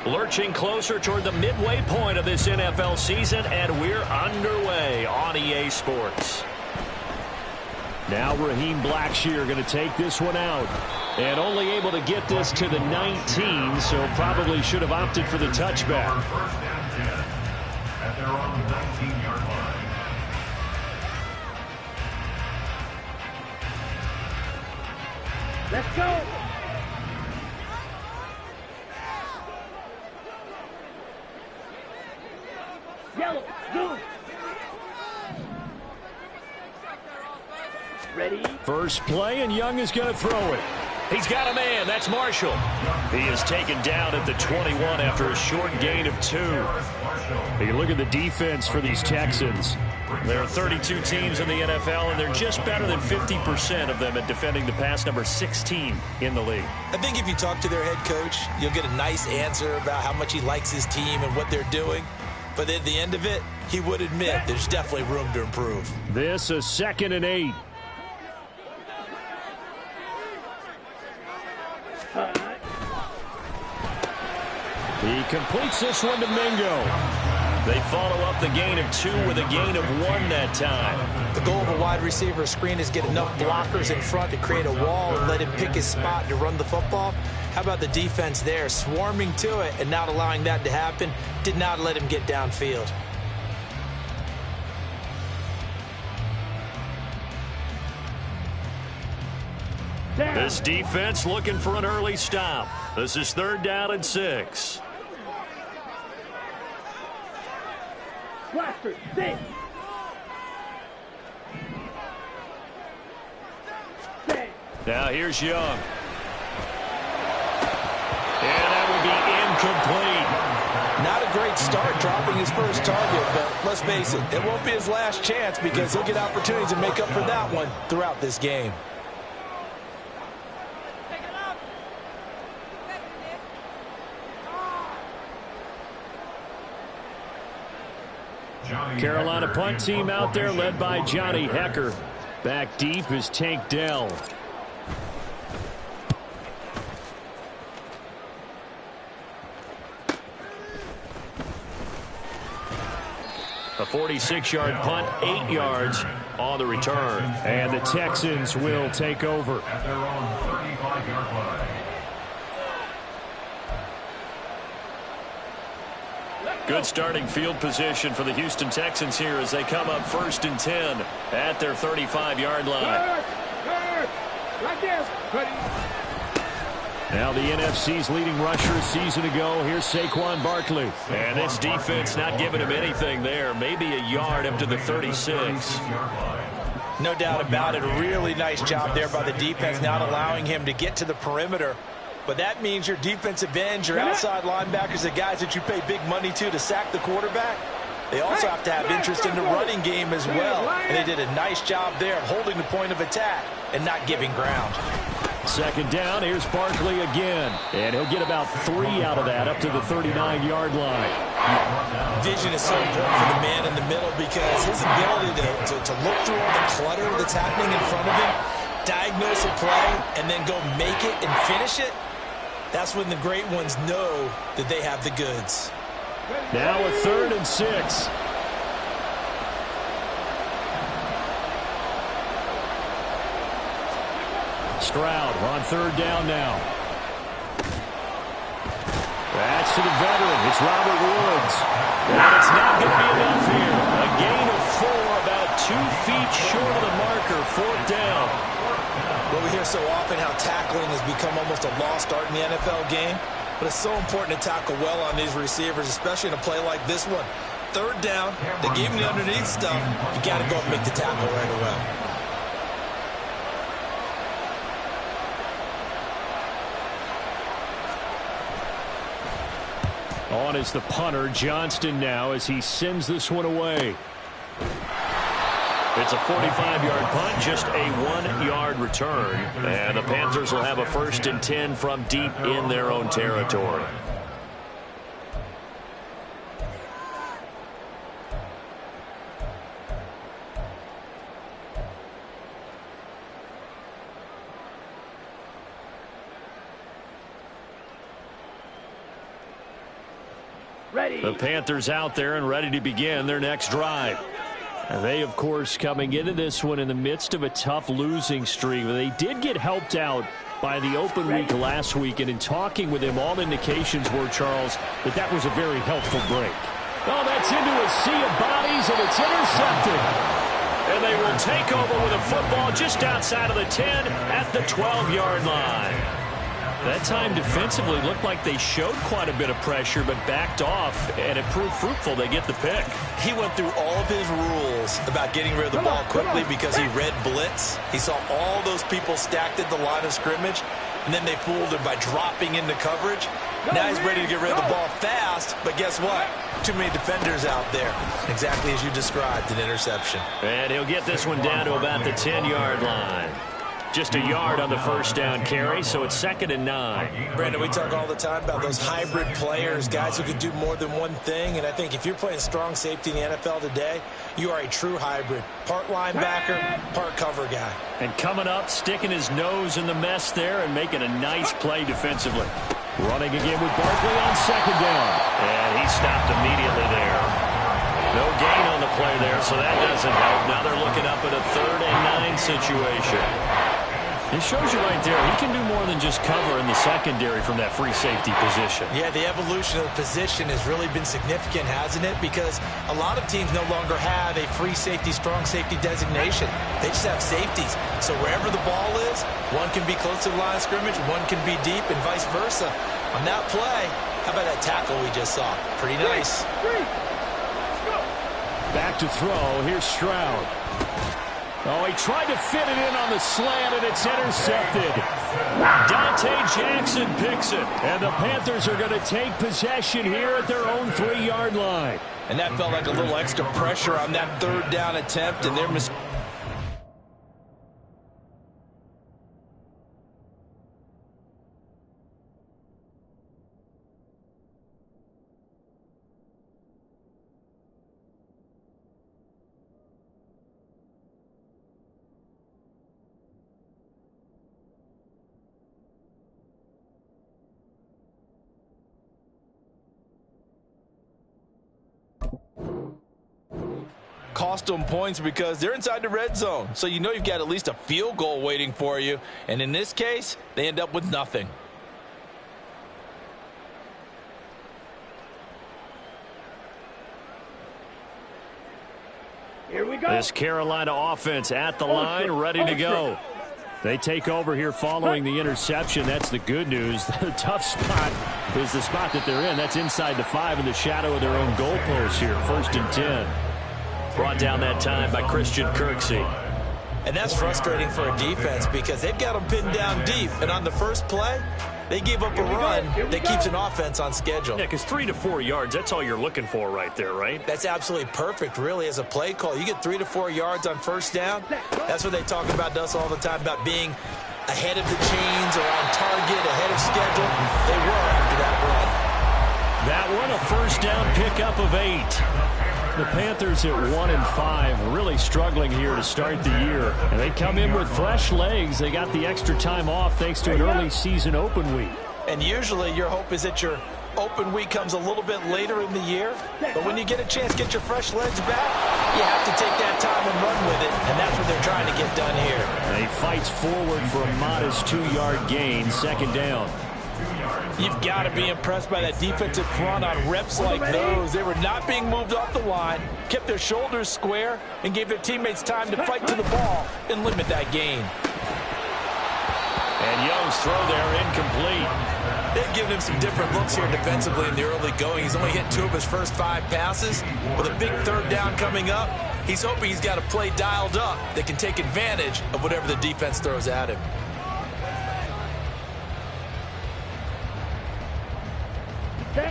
Lurching closer toward the midway point of this NFL season, and we're underway on EA Sports. Now Raheem Blackshear going to take this one out. And only able to get this to the 19, so probably should have opted for the touchback. First down 10 at their own 19-yard line. Let's go! Yellow, blue. Ready? First play, and Young is going to throw it. He's got a man. That's Marshall. He is taken down at the 21 after a short gain of 2. You look at the defense for these Texans. There are 32 teams in the NFL, and they're just better than 50% of them at defending the pass, number 16 in the league. I think if you talk to their head coach, you'll get a nice answer about how much he likes his team and what they're doing. But at the end of it, he would admit there's definitely room to improve. This is 2nd and 8. He completes this one to Mingo. They follow up the gain of 2 with a gain of 1 that time. The goal of a wide receiver screen is get enough blockers in front to create a wall and let him pick his spot to run the football. How about the defense there, swarming to it and not allowing that to happen? Did not let him get downfield. This defense looking for an early stop. This is 3rd down and 6. Blaster, sit. Now here's Young. And that would be incomplete. Not a great start dropping his first target, but let's face it, it won't be his last chance because he'll get opportunities to make up for that one throughout this game. Carolina punt team out there led by Johnny Hecker. Back deep is Tank Dell. A 46-yard punt, 8 yards on the return. And the Texans will take over. At their own 35-yard line. Good starting field position for the Houston Texans here as they come up 1st and 10 at their 35-yard line. Right there. Ready. Now the NFC's leading rusher a season ago. Here's Saquon Barkley. And this defense not giving him anything there. Maybe a yard up to the 36. No doubt about it. A really nice job there by the defense, not allowing him to get to the perimeter. But that means your defensive ends, your outside linebackers, the guys that you pay big money to sack the quarterback, they also have to have interest in the running game as well. And they did a nice job there of holding the point of attack and not giving ground. 2nd down, here's Barkley again. And he'll get about 3 out of that up to the 39-yard line. Vision is so important for the man in the middle because his ability to look through all the clutter that's happening in front of him, diagnose a play, and then go make it and finish it, that's when the great ones know that they have the goods. Now a 3rd and 6. Stroud on 3rd down now. That's to the veteran. It's Robert Woods. And it's not going to be enough here. A gain of 4, about 2 feet short of the marker. 4th down. Well, we hear so often how tackling has become almost a lost art in the NFL game. But it's so important to tackle well on these receivers, especially in a play like this one. 3rd down, they gave him the underneath stuff. You got to go and make the tackle right away. On is the punter, Johnston now, as he sends this one away. It's a 45-yard punt, just a 1-yard return. And the Panthers will have a 1st and 10 from deep in their own territory. The Panthers out there and ready to begin their next drive. And they, of course, coming into this one in the midst of a tough losing streak. They did get helped out by the open week last week, and in talking with him, all indications were, Charles, that was a very helpful break. Oh, that's into a sea of bodies, and it's intercepted. And they will take over with a football just outside of the 10 at the 12-yard line. That time defensively looked like they showed quite a bit of pressure but backed off, and it proved fruitful. They get the pick. He went through all of his rules about getting rid of the ball quickly because he read blitz. He saw all those people stacked at the line of scrimmage, and then they fooled him by dropping into coverage. Now he's ready to get rid of the ball fast, but guess what? Too many defenders out there. Exactly as you described, an interception. And he'll get this one down to about the 10-yard line. Just a yard on the first down carry, so it's 2nd and 9. Brandon, we talk all the time about those hybrid players, guys who can do more than one thing, and I think if you're playing strong safety in the NFL today, you are a true hybrid. Part linebacker, part cover guy. And coming up, sticking his nose in the mess there and making a nice play defensively. Running again with Barkley on 2nd down. And he stopped immediately there. No gain on the play there, so that doesn't help. Now they're looking up at a 3rd and 9 situation. It shows you right there, he can do more than just cover in the secondary from that free safety position. Yeah, the evolution of the position has really been significant, hasn't it? Because a lot of teams no longer have a free safety, strong safety designation. They just have safeties. So wherever the ball is, one can be close to the line of scrimmage, one can be deep, and vice versa. On that play, how about that tackle we just saw? Pretty nice. Back to throw. Here's Stroud. Oh, he tried to fit it in on the slant, and it's intercepted. Dante Jackson picks it. And the Panthers are going to take possession here at their own 3-yard line. And that felt like a little extra pressure on that 3rd down attempt, and their mistake. Cost them points because they're inside the red zone. So you know you've got at least a field goal waiting for you. And in this case, they end up with nothing. Here we go. This Carolina offense at the line, ready to go. They take over here following the interception. That's the good news. The tough spot is the spot that they're in. That's inside the 5 in the shadow of their own goalpost here. 1st and 10. Brought down that time by Christian Kirksey. And that's frustrating for a defense because they've got them pinned down deep. And on the first play, they gave up a run that keeps an offense on schedule. Yeah, because 3 to 4 yards, that's all you're looking for right there, right? That's absolutely perfect, really, as a play call. You get 3 to 4 yards on 1st down. That's what they talk about to us all the time, about being ahead of the chains or on target, ahead of schedule. They were after that run. That one, a 1st down pickup of 8. The Panthers at 1-5, really struggling here to start the year. And they come in with fresh legs. They got the extra time off thanks to an early season open week. And usually your hope is that your open week comes a little bit later in the year. But when you get a chance to get your fresh legs back, you have to take that time and run with it. And that's what they're trying to get done here. And he fights forward for a modest 2-yard gain, 2nd down. You've got to be impressed by that defensive front on reps like those. They were not being moved off the line, kept their shoulders square, and gave their teammates time to fight to the ball and limit that gain. And Young's throw there incomplete. They've given him some different looks here defensively in the early going. He's only hit 2 of his first 5 passes. With a big 3rd down coming up, he's hoping he's got a play dialed up that can take advantage of whatever the defense throws at him.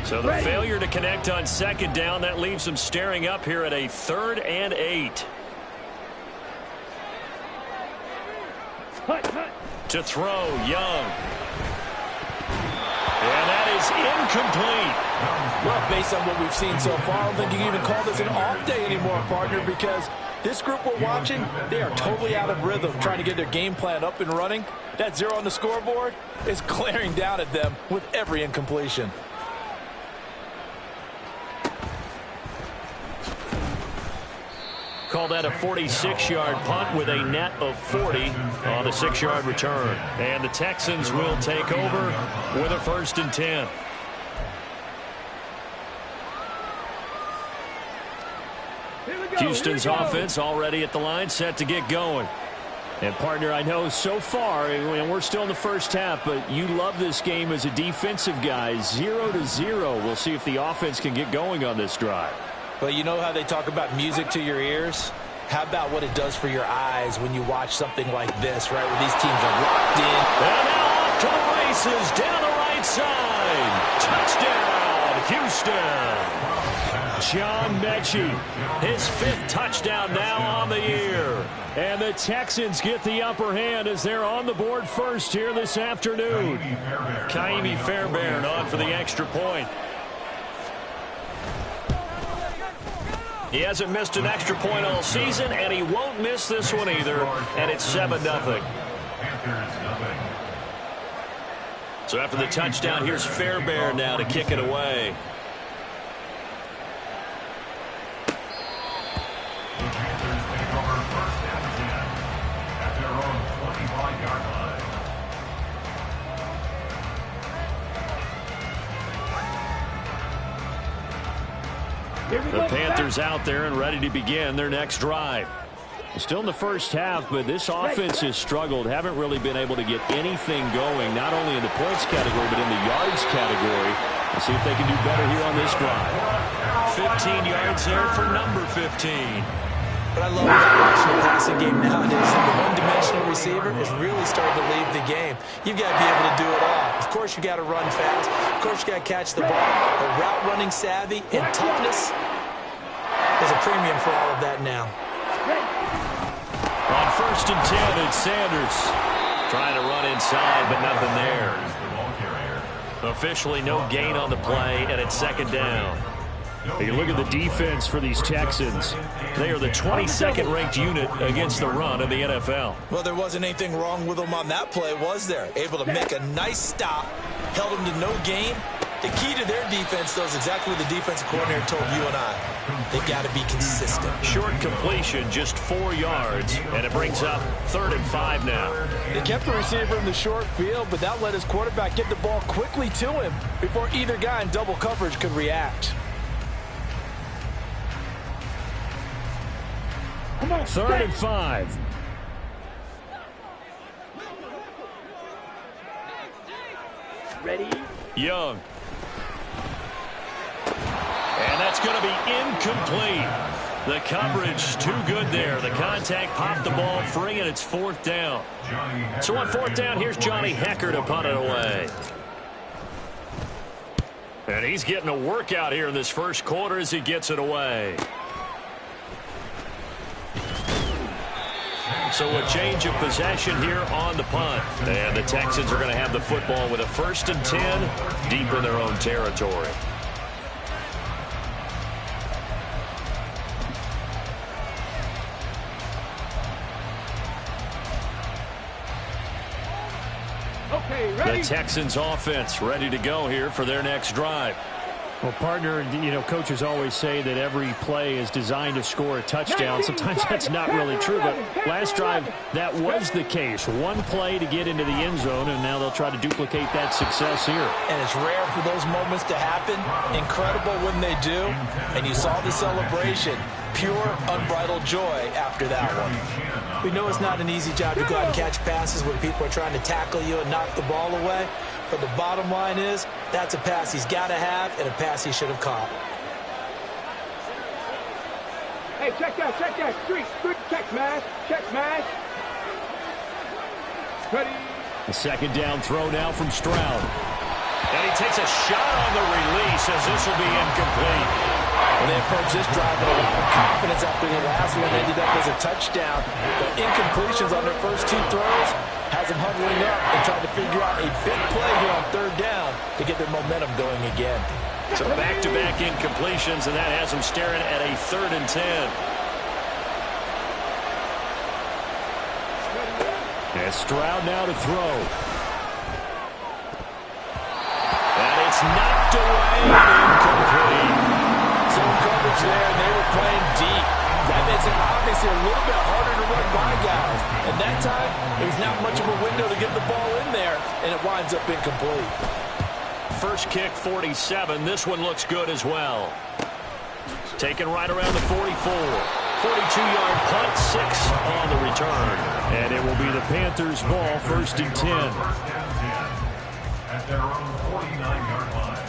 So the failure to connect on 2nd down, that leaves them staring up here at a 3rd and 8. To throw, Young. And that is incomplete. Well, based on what we've seen so far, I don't think you can even call this an off day anymore, partner, because this group we're watching, they are totally out of rhythm trying to get their game plan up and running. That 0 on the scoreboard is glaring down at them with every incompletion. call that a 46-yard punt with a net of 40 on the 6-yard return. And the Texans will take over with a 1st and 10. Houston's offense already at the line, set to get going. And, partner, I know so far, and we're still in the first half, but you love this game as a defensive guy. 0-0. We'll see if the offense can get going on this drive. Well, you know how they talk about music to your ears? How about what it does for your eyes when you watch something like this, right, where these teams are locked in? And now off to the races, down the right side. Touchdown, Houston. John Mechie, his 5th touchdown now on the year. And the Texans get the upper hand as they're on the board first here this afternoon. Kaimi Fairbairn on for the extra point. He hasn't missed an extra point all season, and he won't miss this one either, and it's 7-0. So after the touchdown, here's Fairbairn now to kick it away. The Panthers out there and ready to begin their next drive. Still in the first half, but this offense has struggled. Haven't really been able to get anything going, not only in the points category, but in the yards category. We'll see if they can do better here on this drive. 15 yards there for number 15. But I love that watching the passing game nowadays. The one-dimensional receiver is really starting to leave the game. You've got to be able to do it all. Of course, you got to run fast. Of course, you got to catch the ball. But route running savvy and toughness, there's a premium for all of that now. On 1st and 10, it's Sanders trying to run inside, but nothing there. Officially no gain on the play, and it's 2nd down. You look at the defense for these Texans. They are the 22nd ranked unit against the run in the NFL. Well, there wasn't anything wrong with them on that play, was there? Able to make a nice stop, held them to no gain. The key to their defense, though, is exactly what the defensive coordinator told you and I. They've got to be consistent. Short completion, just 4 yards, and it brings up 3rd and 5 now. They kept the receiver in the short field, but that let his quarterback get the ball quickly to him before either guy in double coverage could react. 3rd and 5. Ready? Young. And that's going to be incomplete. The coverage too good there. The contact popped the ball free, and it's 4th down. So on 4th down, here's Johnny Hecker to punt it away. And he's getting a workout here in this first quarter as he gets it away. So a change of possession here on the punt. And the Texans are going to have the football with a 1st and 10 deep in their own territory. Okay, ready? The Texans offense ready to go here for their next drive. Well, partner, you know, coaches always say that every play is designed to score a touchdown. Sometimes that's not really true, but last drive, that was the case. One play to get into the end zone, and now they'll try to duplicate that success here. And it's rare for those moments to happen. Incredible when they do. And you saw the celebration. Pure, unbridled joy after that one. We know it's not an easy job to go out and catch passes when people are trying to tackle you and knock the ball away. But the bottom line is, that's a pass he's got to have and a pass he should have caught. Hey, check that. Street, check smash. Ready? The 2nd down throw now from Stroud. And he takes a shot on the release as this will be incomplete. Well, they approached this drive with a lot of confidence after the last one ended up as a touchdown. But incompletions on their first 2 throws has them huddling up and trying to figure out a big play here on 3rd down to get their momentum going again. So back-to-back incompletions, and that has them staring at a 3rd and 10. And Stroud now to throw. And it's knocked away and incomplete. Zone coverage there, and they were playing deep. That makes it obviously a little bit harder to run by guys. And that time, there's not much of a window to get the ball in there, and it winds up incomplete. First kick, 47. This one looks good as well. Taken right around the 44. 42-yard punt, 6 on the return. And it will be the Panthers' ball, 1st and 10. At their own 49-yard line.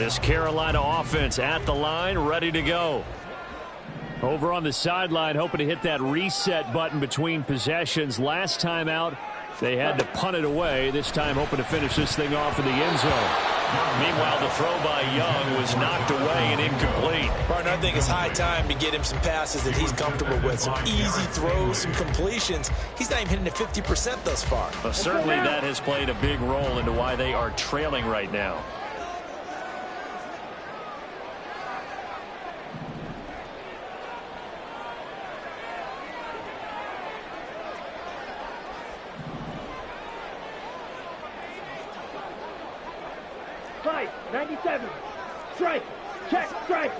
This Carolina offense at the line, ready to go. Over on the sideline, hoping to hit that reset button between possessions. Last time out, they had to punt it away. This time, hoping to finish this thing off in the end zone. Meanwhile, the throw by Young was knocked away and incomplete. Partner, I think it's high time to get him some passes that he's comfortable with. Some easy throws, some completions. He's not even hitting at 50% thus far. Well, certainly that has played a big role into why they are trailing right now. Five, 97. Strike. Check. Strike.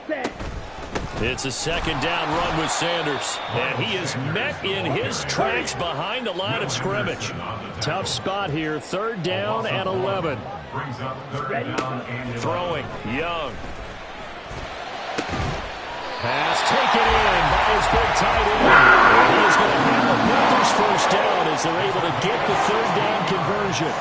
Set. It's a 2nd down run with Sanders. And he is met in his tracks behind the line of scrimmage. Tough spot here. 3rd down and 11. Brings up 3rd down and 11. Throwing. Young. Pass taken in by his big tight end. And he is going to have the Panthers 1st down as they're able to get the 3rd down conversion.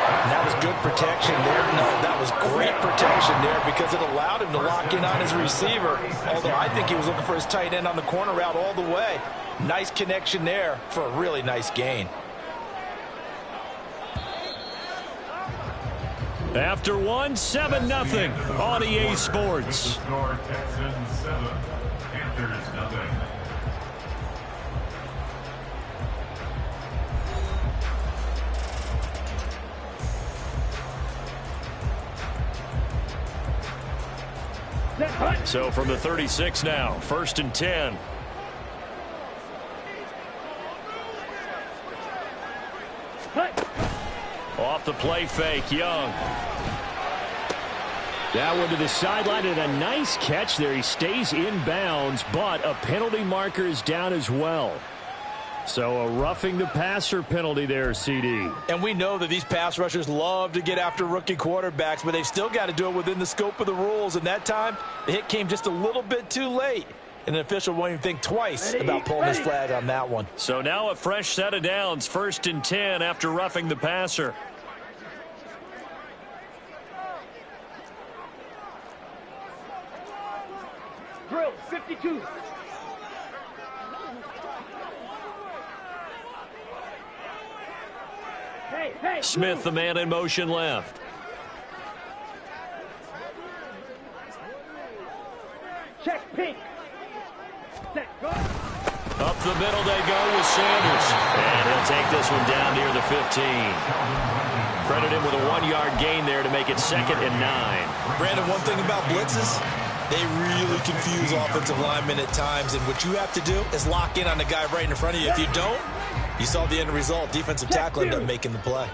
And that was good protection there. No, that was great protection there because it allowed him to lock in on his receiver. Although I think he was looking for his tight end on the corner route all the way. Nice connection there for a really nice gain. After 7-0 on EA Sports. The score, Texans 7, Panthers 0. So from the 36 now, 1st and 10. Off the play fake, Young. That one to the sideline and a nice catch there. He stays in bounds, but a penalty marker is down as well. So a roughing the passer penalty there, CD. And we know that these pass rushers love to get after rookie quarterbacks, but they've still got to do it within the scope of the rules. And that time, the hit came just a little bit too late. And the official won't even think twice about pulling his flag on that one. So now a fresh set of downs, 1st and 10 after roughing the passer. Drill 52. Hey, Smith, the man in motion left. check pink. Set, go. Up the middle they go with Sanders. And he'll take this one down near the 15. Credit him with a 1-yard gain there to make it 2nd and 9. Brandon, one thing about blitzes, they really confuse offensive linemen at times. And what you have to do is lock in on the guy right in front of you. If you don't, you saw the end result. Defensive tackle ended up making the play.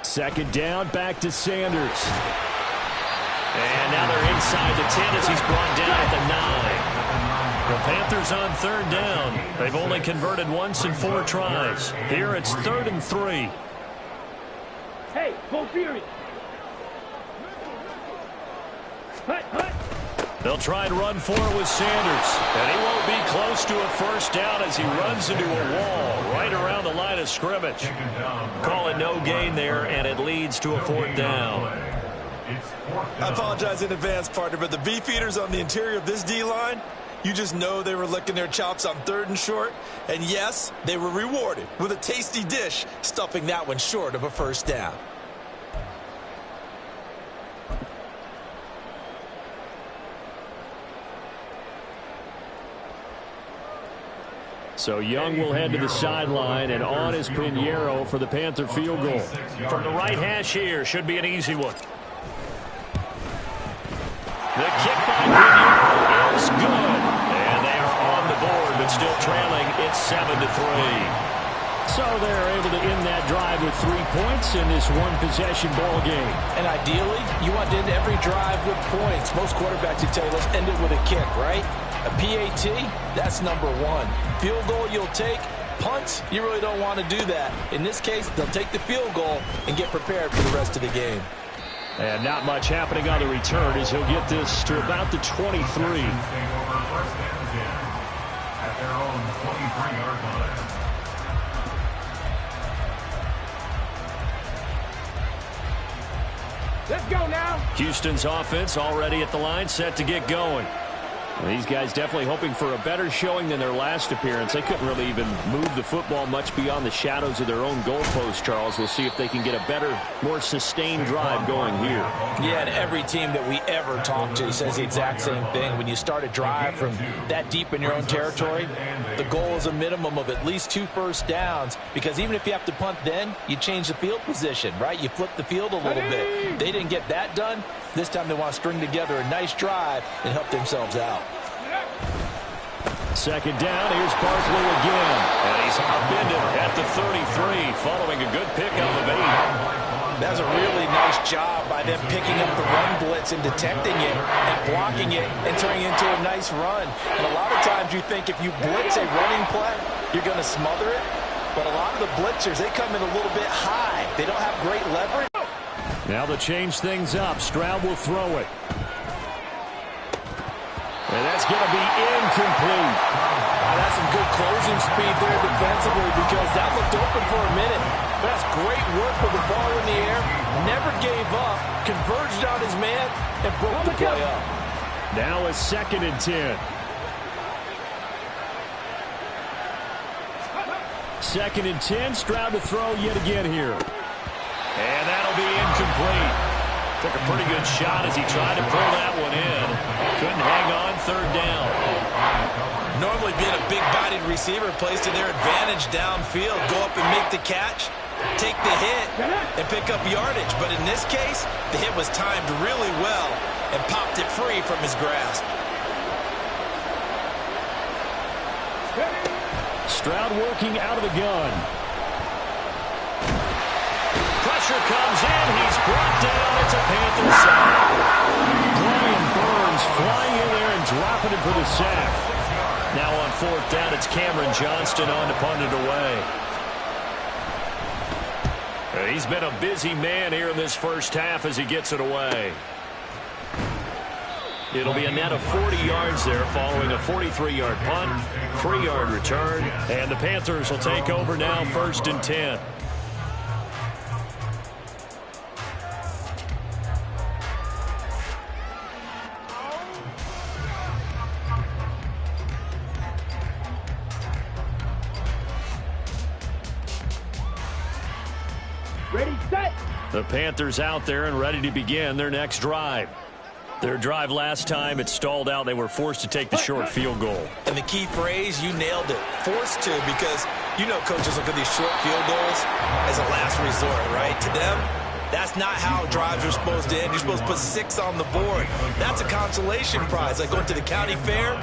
2nd down, back to Sanders. And now they're inside the 10 as he's brought down at the 9. The Panthers on 3rd down. They've only converted once in 4 tries. Here it's 3rd and 3. Hey, go Fury. Hut. They'll try and run for it with Sanders. And he won't be close to a 1st down as he runs into a wall right around the line of scrimmage. Call it no gain there, and it leads to a 4th down. I apologize in advance, partner, but the beefeaters on the interior of this D-line, you just know they were licking their chops on 3rd and short. And yes, they were rewarded with a tasty dish, stuffing that one short of a 1st down. So Young will head to the sideline, and on is Pinheiro for the Panther field goal. From the right hash here, should be an easy one. The kick by Pinheiro is good. And they are on the board, but still trailing. It's 7-3. So they're able to end that drive with 3 points in this one-possession ball game. And ideally, you want to end every drive with points. Most quarterbacks would tell you, let's end it with a kick, right? A PAT, that's number one. Field goal you'll take. Punts, you really don't want to do that. In this case, they'll take the field goal and get prepared for the rest of the game. And not much happening on the return as he'll get this to about the 23. At their own 23-yard line. Let's go now. Houston's offense already at the line, set to get going. These guys definitely hoping for a better showing than their last appearance. They couldn't really even move the football much beyond the shadows of their own goalpost, Charles. We'll see if they can get a better, more sustained drive going here. Yeah, and every team that we ever talk to says the exact same thing. When you start a drive from that deep in your own territory, the goal is a minimum of at least 2 first downs, because even if you have to punt then, you change the field position, right? You flip the field a little bit. They didn't get that done. This time they want to string together a nice drive and help themselves out. Second down, here's Barkley again. And he's upended at the 33 following a good pickup of 8. That's a really nice job by them picking up the run blitz and detecting it and blocking it and turning it into a nice run. And a lot of times you think if you blitz a running play, you're going to smother it. But a lot of the blitzers, they come in a little bit high. They don't have great leverage. Now to change things up, Stroud will throw it. And that's going to be incomplete. That's some good closing speed there defensively, because that looked open for a minute. That's great work with the ball in the air. Never gave up, converged on his man, and broke the play up. Now a 2nd and 10. 2nd and 10, Stroud to throw yet again here. And that'll be incomplete. Took a pretty good shot as he tried to pull that one in. Couldn't hang on, 3rd down. Normally being a big-bodied receiver plays to their advantage downfield. Go up and make the catch, take the hit, and pick up yardage. But in this case, the hit was timed really well and popped it free from his grasp. Stroud working out of the gun. Pressure comes in. He's brought down. It's a Panthers sack. Brian Burns flying in there and dropping it for the sack. Now on 4th down, it's Cameron Johnston on to punt it away. He's been a busy man here in this first half as he gets it away. It'll be a net of 40 yards there following a 43-yard punt, 3-yard return, and the Panthers will take over now 1st and 10. Ready, set. The Panthers out there and ready to begin their next drive. Their drive last time, it stalled out. They were forced to take the short field goal. And the key phrase, you nailed it. Forced to, because you know coaches look at these short field goals as a last resort, right? To them, that's not how drives are supposed to end. You're supposed to put 6 on the board. That's a consolation prize. Like going to the county fair,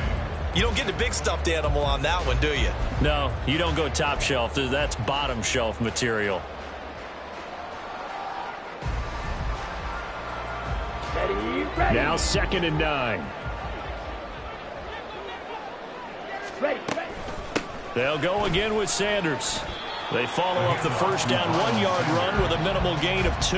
you don't get the big stuffed animal on that one, do you? No, you don't go top shelf. That's bottom shelf material. Ready. Now 2nd and 9. Ready. They'll go again with Sanders. They follow up the first down 1-yard run with a minimal gain of 2.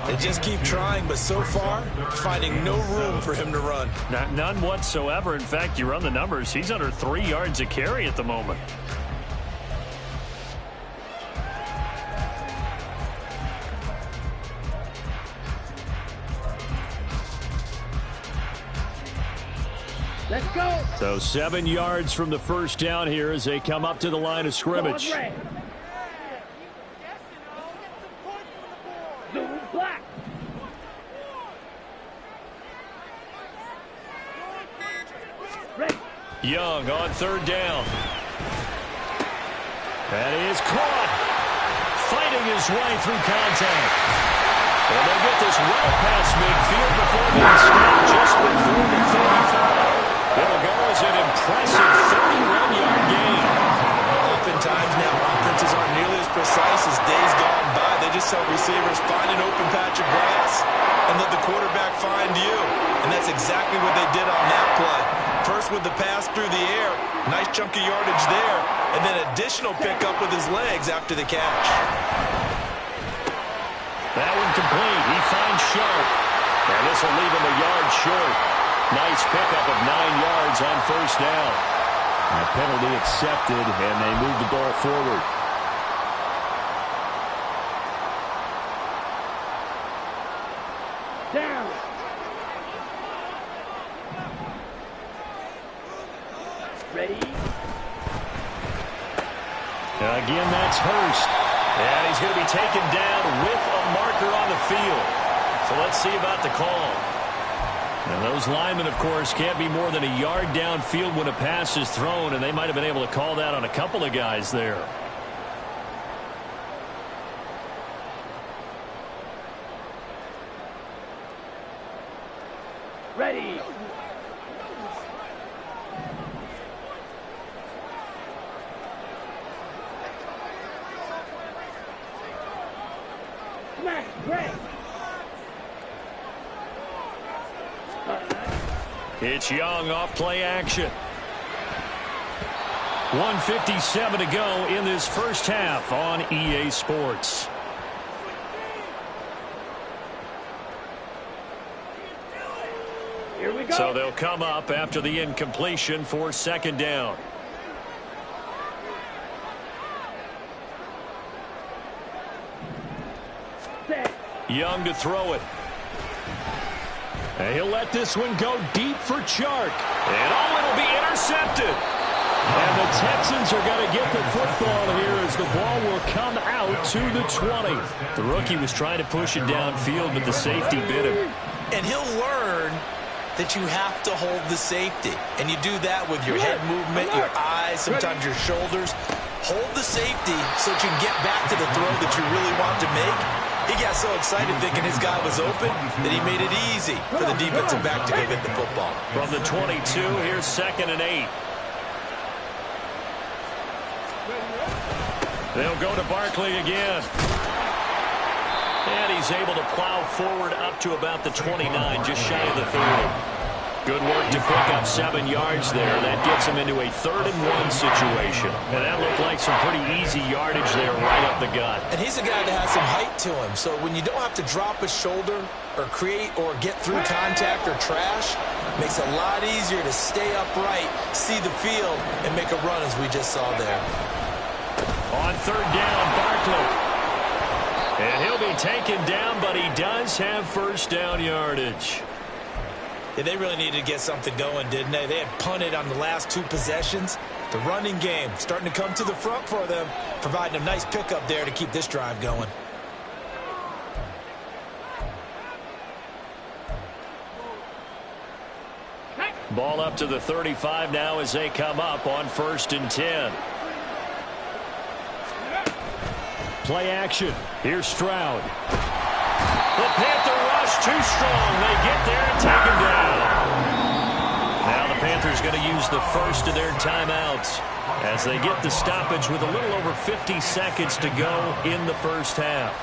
They just keep trying, but so far, finding no room for him to run. None whatsoever. In fact, you run the numbers, he's under 3 yards a carry at the moment. Let's go. So 7 yards from the first down here as they come up to the line of scrimmage. Blue, black. Ready. Young on 3rd down. That is caught. Fighting his way through contact. And they get this well past midfield before being stopped just before the 35. It'll go as an impressive 31-yard gain. Oftentimes now, offenses aren't nearly exactly what they did on that play. First with the pass through the air, nice chunk of yardage there, and then additional pickup with his legs after the catch. That one complete. He finds Sharp. And this will leave him a yard short. Nice pickup of 9 yards on first down. A penalty accepted, and they move the ball forward. Down. Ready? Again, that's Hurst. And he's going to be taken down with a marker on the field. So let's see about the call. And those linemen, of course, can't be more than a yard downfield when a pass is thrown, and they might have been able to call that on a couple of guys there. Ready? Smash, break. It's Young off play action. 1:57 to go in this first half on EA Sports. Here we go. So they'll come up after the incompletion for second down. Set. Young to throw it. And he'll let this one go deep for Chark. And it'll be intercepted. And the Texans are going to get the football here as the ball will come out to the 20. The rookie was trying to push it downfield, but the safety bit him. And he'll learn that you have to hold the safety. And you do that with your head movement, your eyes, sometimes your shoulders. Hold the safety so that you can get back to the throw that you really want to make. He got so excited thinking his guy was open that he made it easy for the defensive back to go get the football. From the 22, here's 2nd and 8. They'll go to Barkley again. And he's able to plow forward up to about the 29, just shy of the 30. Good work to pick up 7 yards there. That gets him into a 3rd and 1 situation. And that looked like some pretty easy yardage there right up the gut. And he's a guy that has some height to him. So when you don't have to drop a shoulder or create or get through contact or trash, it makes it a lot easier to stay upright, see the field, and make a run as we just saw there. On 3rd down, Barkley. And he'll be taken down, but he does have first down yardage. Yeah, they really needed to get something going, didn't they? They had punted on the last 2 possessions. The running game starting to come to the front for them, providing a nice pickup there to keep this drive going. Ball up to the 35 now as they come up on 1st and 10. Play action. Here's Stroud. The Panther rush too strong. They get there and take him down. Now the Panthers going to use the first of their timeouts as they get the stoppage with a little over 50 seconds to go in the first half.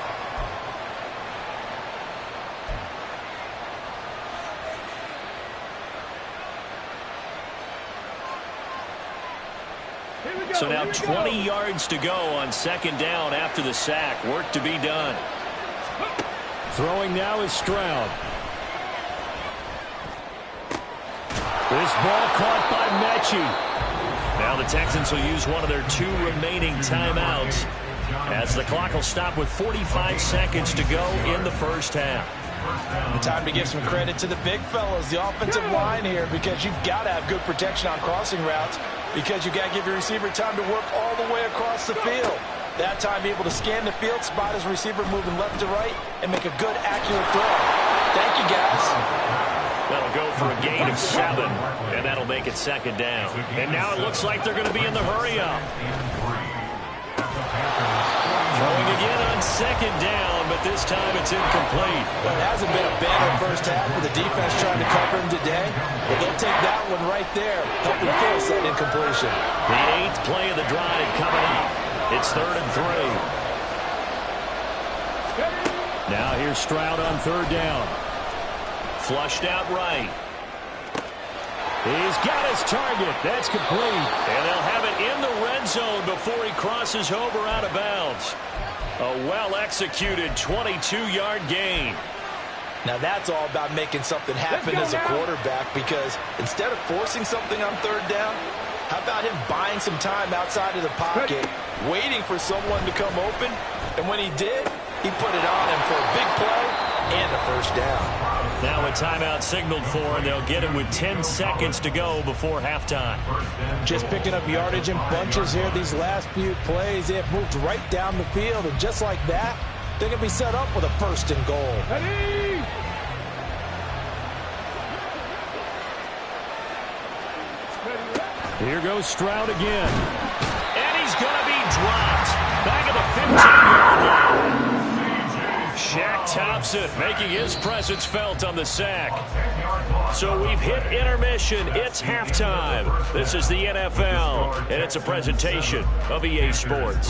So now 20 yards to go on 2nd down after the sack. Work to be done. Throwing now is Stroud. This ball caught by Mechie. Now the Texans will use one of their 2 remaining timeouts as the clock will stop with 45 seconds to go in the first half. Time to give some credit to the big fellows, the offensive line here, because you've got to have good protection on crossing routes, because you've got to give your receiver time to work all the way across the field. That time able to scan the field, spot his receiver moving left to right, and make a good, accurate throw. Thank you, guys. That'll go for a gain of 7, and that'll make it 2nd down. And now it looks like they're going to be in the hurry-up. Throwing again on 2nd down, but this time it's incomplete. Well, it hasn't been a bad first half with the defense trying to cover him today, but they'll take that one right there, helping force that incompletion. The 8th play of the drive coming up. It's 3rd and 3. Now here's Stroud on 3rd down. Flushed out right. He's got his target. That's complete. And they'll have it in the red zone before he crosses over out of bounds. A well-executed 22-yard gain. Now that's all about making something happen as a quarterback, because instead of forcing something on third down, how about him buying some time outside of the pocket, waiting for someone to come open, and when he did, he put it on him for a big play and a first down. Now a timeout signaled for, and they'll get him with 10 seconds to go before halftime. Just picking up yardage in bunches here these last few plays. They have moved right down the field, and just like that, they're going to be set up with a first and goal. Ready? Here goes Stroud again. And he's going to be dropped. Back at the 15-yard line. Shaq Thompson making his presence felt on the sack. So we've hit intermission. It's halftime. This is the NFL, and it's a presentation of EA Sports.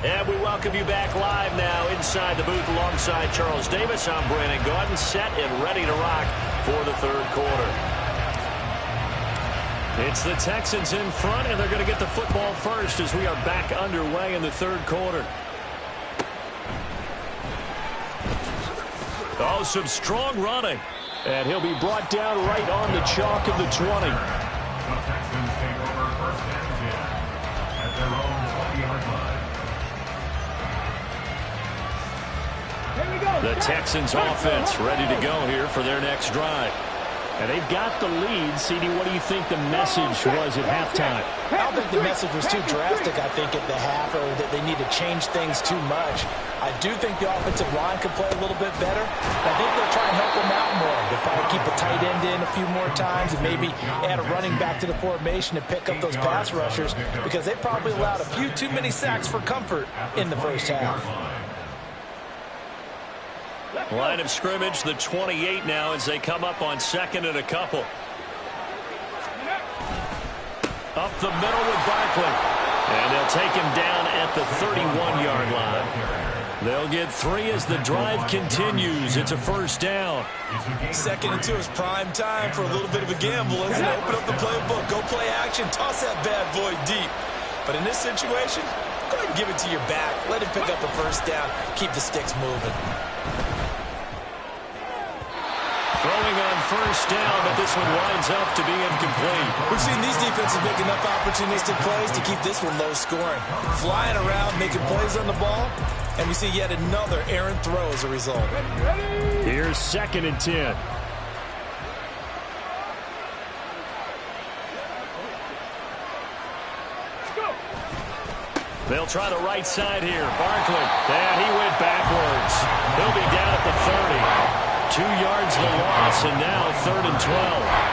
And we welcome you back live now inside the booth alongside Charles Davis. I'm Brandon Gaudin, set and ready to rock for the third quarter. It's the Texans in front, and they're going to get the football first as we are back underway in the third quarter. Oh, some strong running. And he'll be brought down right on the chalk of the 20. The Texans take over first and 10 at their own 20-yard line. The Texans offense ready to go here for their next drive. And they've got the lead. CD, what do you think the message was at halftime? I don't think the message was too drastic, I think, at the half, or that they need to change things too much. I do think the offensive line could play a little bit better. I think they'll try and help them out more. They'll try to keep the tight end in a few more times and maybe add a running back to the formation to pick up those pass rushers, because they probably allowed a few too many sacks for comfort in the first half. Line of scrimmage, the 28 now as they come up on second and a couple. Up the middle with Barkley. And they'll take him down at the 31-yard line. They'll get 3 as the drive continues. It's a first down. Second and 2 is prime time for a little bit of a gamble, isn't it? Open up the playbook, go play action, toss that bad boy deep. But in this situation, go ahead and give it to your back. Let him pick up a first down. Keep the sticks moving. Throwing on first down, but this one winds up to be incomplete. We've seen these defenses make enough opportunistic plays to keep this one low scoring. Flying around, making plays on the ball, and we see yet another errant throw as a result. Here's second and 10. They'll try the right side here. Barkley. And he went backwards. He'll be down at the 30. 2 yards the loss, and now 3rd and 12.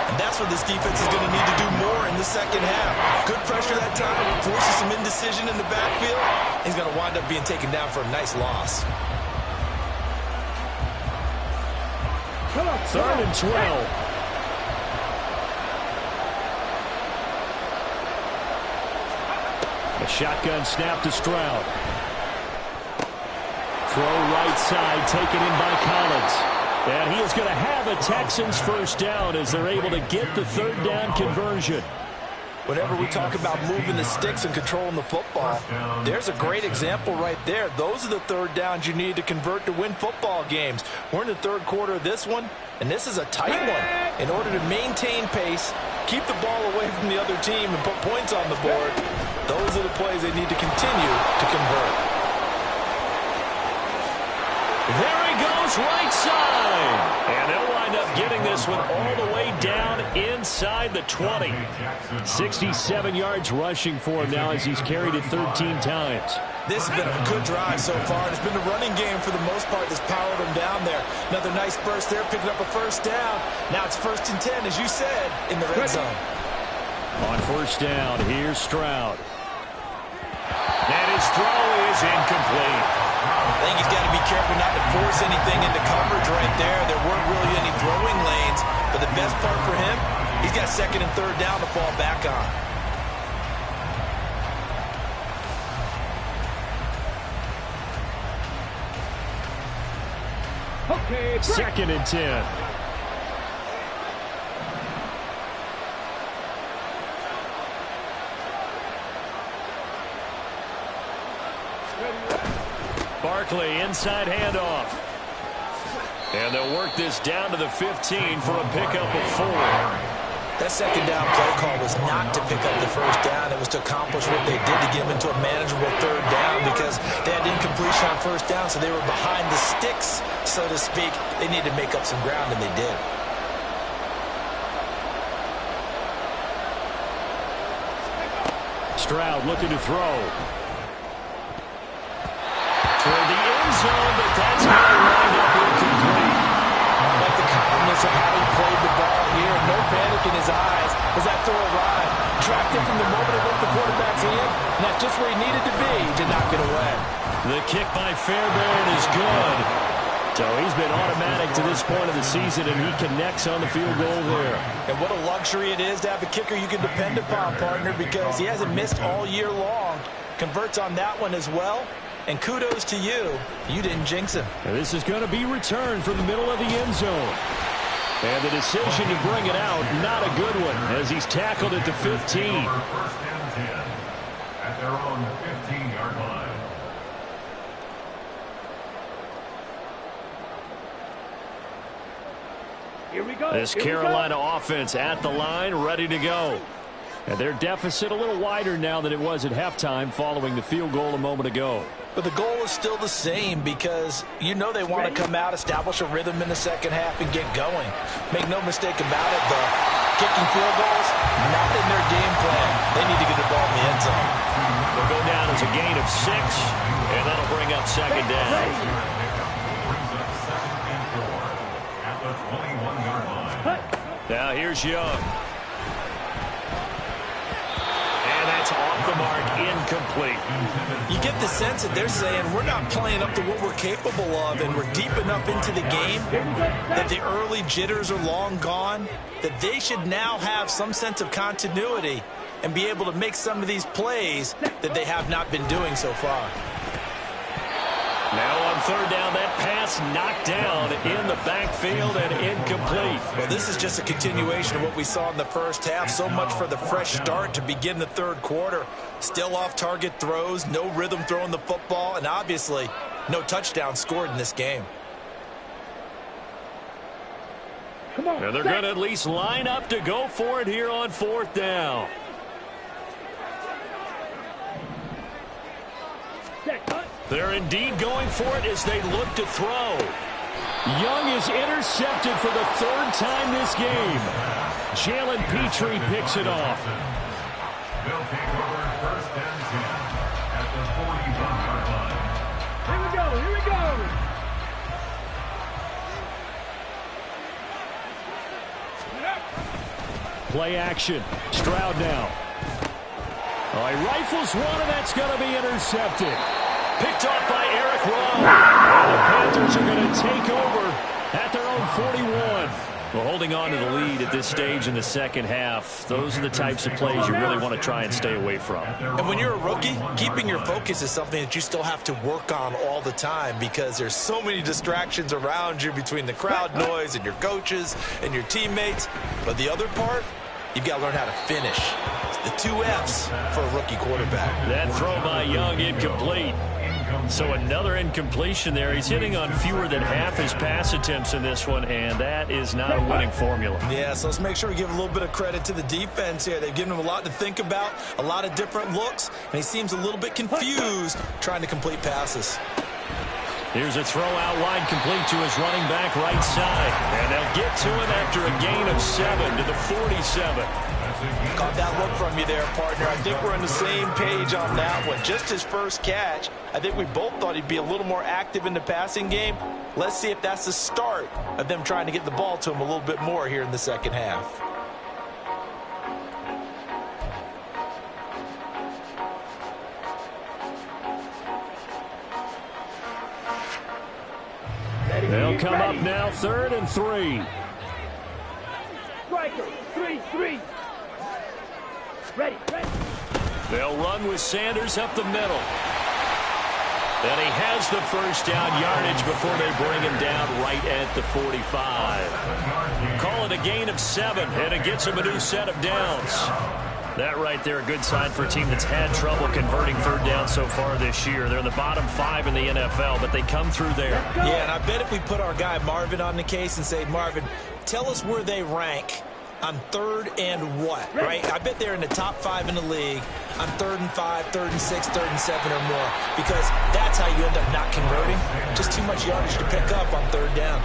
And that's what this defense is going to need to do more in the second half. Good pressure that time, forces some indecision in the backfield. He's going to wind up being taken down for a nice loss. 3rd and 12. A shotgun snap to Stroud. Throw right side, taken in by Collins. And he is going to have a Texans first down as they're able to get the third down conversion. Whenever we talk about moving the sticks and controlling the football, there's a great example right there. Those are the third downs you need to convert to win football games. We're in the third quarter of this one, and this is a tight one. In order to maintain pace, keep the ball away from the other team, and put points on the board, those are the plays they need to continue to convert. There he goes, right side. And they'll wind up getting this one all the way down inside the 20. 67 yards rushing for him now as he's carried it 13 times. This has been a good drive so far. It's been the running game for the most part that's powered him down there. Another nice burst there, picking up a first down. Now it's 1st and 10, as you said, in the red zone. On first down, here's Stroud. And his throw is incomplete. I think he's got to be careful not to force anything into coverage right there. There weren't really any throwing lanes. But the best part for him, he's got second and third down to fall back on. Okay, Second and 10. Barkley, inside handoff. And they'll work this down to the 15 for a pickup of 4. That second down play call was not to pick up the first down. It was to accomplish what they did to get them into a manageable third down because they had incompletion on first down, so they were behind the sticks, so to speak. They needed to make up some ground, and they did. Stroud looking to throw. Toward the end zone, but that's going to wind up incomplete. Like the calmness of how he played the ball here. No panic in his eyes as that throw arrived. Tracked it from the moment it went the quarterback's hand, and that's just where he needed to be to knock it away. The kick by Fairbairn is good. So he's been automatic to this point of the season, and he connects on the field goal there. And what a luxury it is to have a kicker you can depend upon, partner, because he hasn't missed all year long. Converts on that one as well. And kudos to you. You didn't jinx him. And this is going to be returned from the middle of the end zone. And the decision to bring it out, not a good one, as he's tackled at the 15. First and 10 at their own 15-yard line. Here we go. This Carolina offense at the line, ready to go. And their deficit a little wider now than it was at halftime following the field goal a moment ago. But the goal is still the same because you know they want to come out, establish a rhythm in the second half, and get going. Make no mistake about it, though. Kicking field goals, not in their game plan. They need to get the ball in the end zone. They'll go down as a gain of 6, and that'll bring up second down. At the 21-yard line. Now here's Young. That's off the mark, incomplete. You get the sense that they're saying we're not playing up to what we're capable of, and we're deep enough into the game that the early jitters are long gone, that they should now have some sense of continuity and be able to make some of these plays that they have not been doing so far. Now on third down, that pass knocked down in the backfield and incomplete. Well, this is just a continuation of what we saw in the first half. So much for the fresh start to begin the third quarter. Still off-target throws, no rhythm throwing the football, and obviously no touchdown scored in this game. Come on. And they're going to at least line up to go for it here on fourth down. They're indeed going for it as they look to throw. Young is intercepted for the third time this game. Jalen Petrie picks it off. They'll take over first and 10 at the 41-yard line. Here we go. Here we go. Play action. Stroud now. Oh, he rifles one, and that's going to be intercepted. Picked off by Eric Rowe. And the Panthers are going to take over at their own 41. Well, holding on to the lead at this stage in the second half, those are the types of plays you really want to try and stay away from. And when you're a rookie, keeping your focus is something that you still have to work on all the time because there's so many distractions around you between the crowd noise and your coaches and your teammates. But the other part, you've got to learn how to finish. It's the 2 F's for a rookie quarterback. That throw by Young incomplete. So another incompletion there. He's hitting on fewer than half his pass attempts in this one, and that is not a winning formula. Yeah, so let's make sure we give a little bit of credit to the defense here. They've given him a lot to think about, a lot of different looks, and he seems a little bit confused trying to complete passes. Here's a throw out wide, complete to his running back right side. And they'll get to him after a gain of 7 to the 47. Caught that look from you there, partner. I think we're on the same page on that one. Just his first catch, I think we both thought he'd be a little more active in the passing game. Let's see if that's the start of them trying to get the ball to him a little bit more here in the second half. It'll come up now, 3rd and 3. Striker, 3-3. Ready. They'll run with Sanders up the middle. And he has the first down yardage before they bring him down right at the 45. Call it a gain of 7, and it gets him a new set of downs. That right there, a good sign for a team that's had trouble converting 3rd down so far this year. They're in the bottom 5 in the NFL, but they come through there. Yeah, and I bet if we put our guy Marvin on the case and say, Marvin, tell us where they rank on 3rd and what, right? I bet they're in the top 5 in the league on 3rd and 5, 3rd and 6, 3rd and 7 or more, because that's how you end up not converting. Just too much yardage to pick up on 3rd down.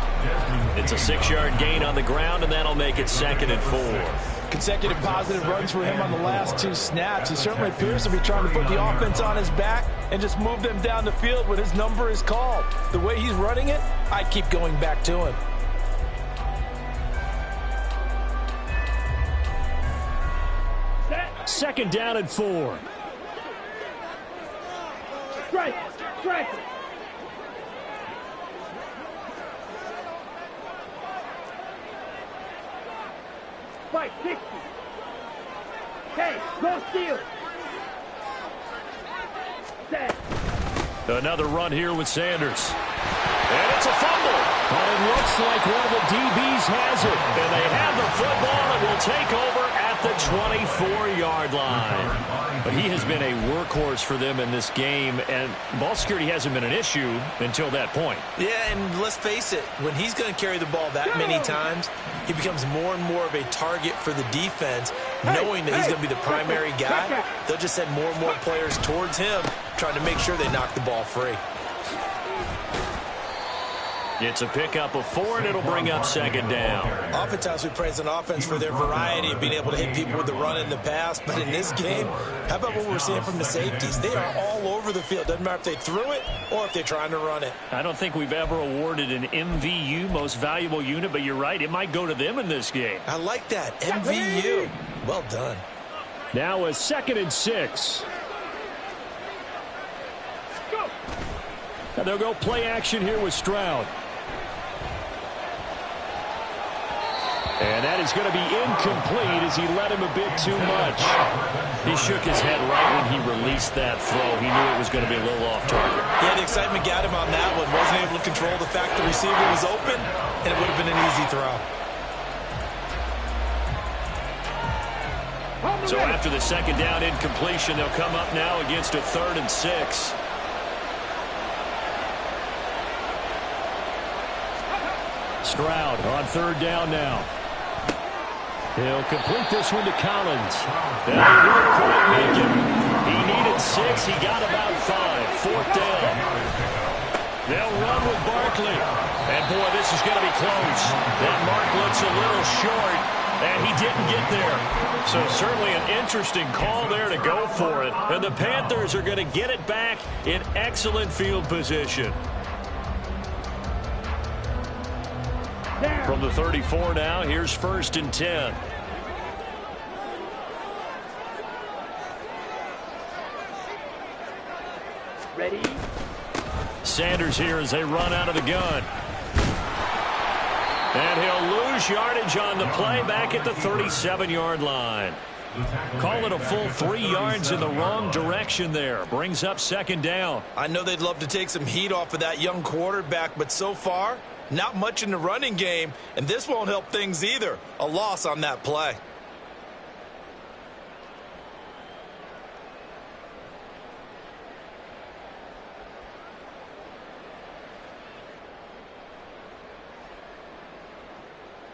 It's a 6-yard gain on the ground, and that'll make it 2nd and 4. Consecutive positive runs for him on the last 2 snaps. He certainly appears to be trying to put the offense on his back and just move them down the field when his number is called. The way he's running it, I keep going back to him. Second down and 4. Strike. Fight, 60. Hey, go steal. Set. Another run here with Sanders. And it's a fumble. But it looks like one of the DBs has it. And they have the football and will take over at the 24-yard line. But he has been a workhorse for them in this game, and ball security hasn't been an issue until that point. Yeah, and let's face it, when he's going to carry the ball that many times, he becomes more and more of a target for the defense, knowing that he's going to be the primary guy. They'll just send more and more players towards him, trying to make sure they knock the ball free. It's a pickup of 4, and it'll bring up 2nd down. Oftentimes we praise an offense for their variety of being able to hit people with the run in the pass, but in this game, how about what we're seeing from the safeties? They are all over the field. Doesn't matter if they threw it or if they're trying to run it. I don't think we've ever awarded an MVU, most valuable unit, but you're right, it might go to them in this game. I like that. MVU. Well done. Now a 2nd and 6. And they'll go play action here with Stroud. And that is going to be incomplete as he let him a bit too much. He shook his head right when he released that throw. He knew it was going to be a little off target. Yeah, the excitement got him on that one. Wasn't able to control the fact the receiver was open, and it would have been an easy throw. So after the 2nd down incompletion, they'll come up now against a 3rd and 6. Stroud on 3rd down now. He'll complete this one to Collins. And he won't quite make it. He needed 6. He got about 5. 4th down. They'll run with Barkley. And, boy, this is going to be close. That mark looks a little short, and he didn't get there. So certainly an interesting call there to go for it. And the Panthers are going to get it back in excellent field position. From the 34 now, here's 1st and 10. Ready. Sanders here as they run out of the gun. And he'll lose yardage on the play back at the 37-yard line. Call it a full 3 yards in the wrong direction there. Brings up 2nd down. I know they'd love to take some heat off of that young quarterback, but so far, not much in the running game, and this won't help things either. A loss on that play.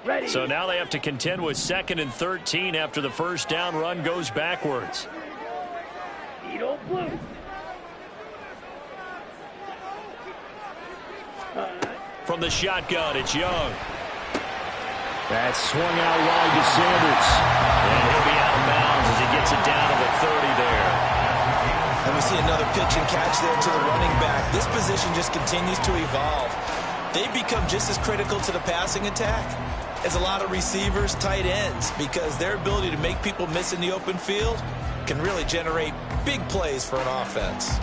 Ready. So now they have to contend with 2nd and 13 after the 1st down run goes backwards. Beetle blue. From the shotgun, it's Young. That's swung out wide to Sanders. And he'll be out of bounds as he gets it down to the 30 there. And we see another pitch and catch there to the running back. This position just continues to evolve. They become just as critical to the passing attack as a lot of receivers, tight ends, because their ability to make people miss in the open field can really generate big plays for an offense.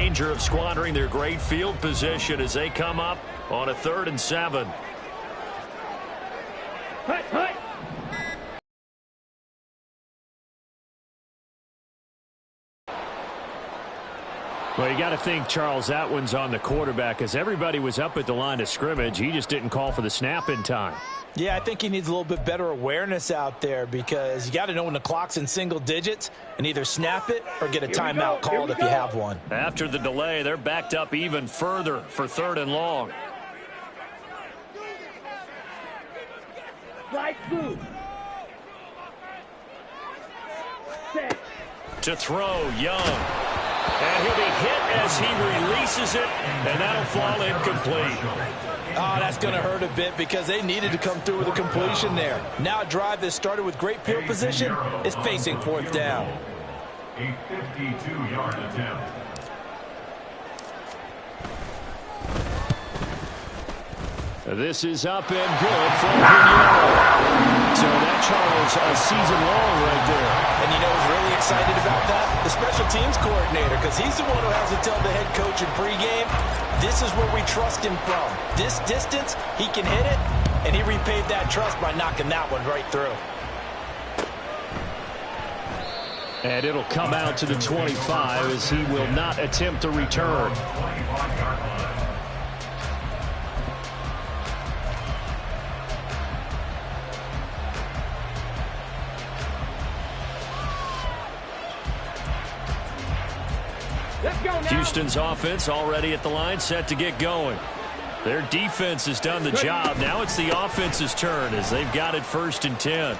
danger of squandering their great field position as they come up on a 3rd and 7. Hut, hut. Well, you got to think, Charles, that one's on the quarterback because everybody was up at the line of scrimmage. He just didn't call for the snap in time. Yeah, I think he needs a little bit better awareness out there because you got to know when the clock's in single digits and either snap it or get a timeout called if you have one. After the delay, they're backed up even further for 3rd and long. Right foot. Set. To throw, Young. And he'll be hit as he releases it, and that'll fall incomplete. Oh, that's going to hurt a bit because they needed to come through with a completion there. Now a drive that started with great field position is facing 4th down. A 52-yard attempt. This is up and good for Vigneault. So that, Charles, a season long right there. And you know who's really excited about that? The special teams coordinator, because he's the one who has to tell the head coach in pregame, this is where we trust him from. This distance, he can hit it, and he repaid that trust by knocking that one right through. And it'll come out to the 25 as he will not attempt to return. Houston's offense already at the line, set to get going. Their defense has done the job. Now it's the offense's turn as they've got it 1st and 10. And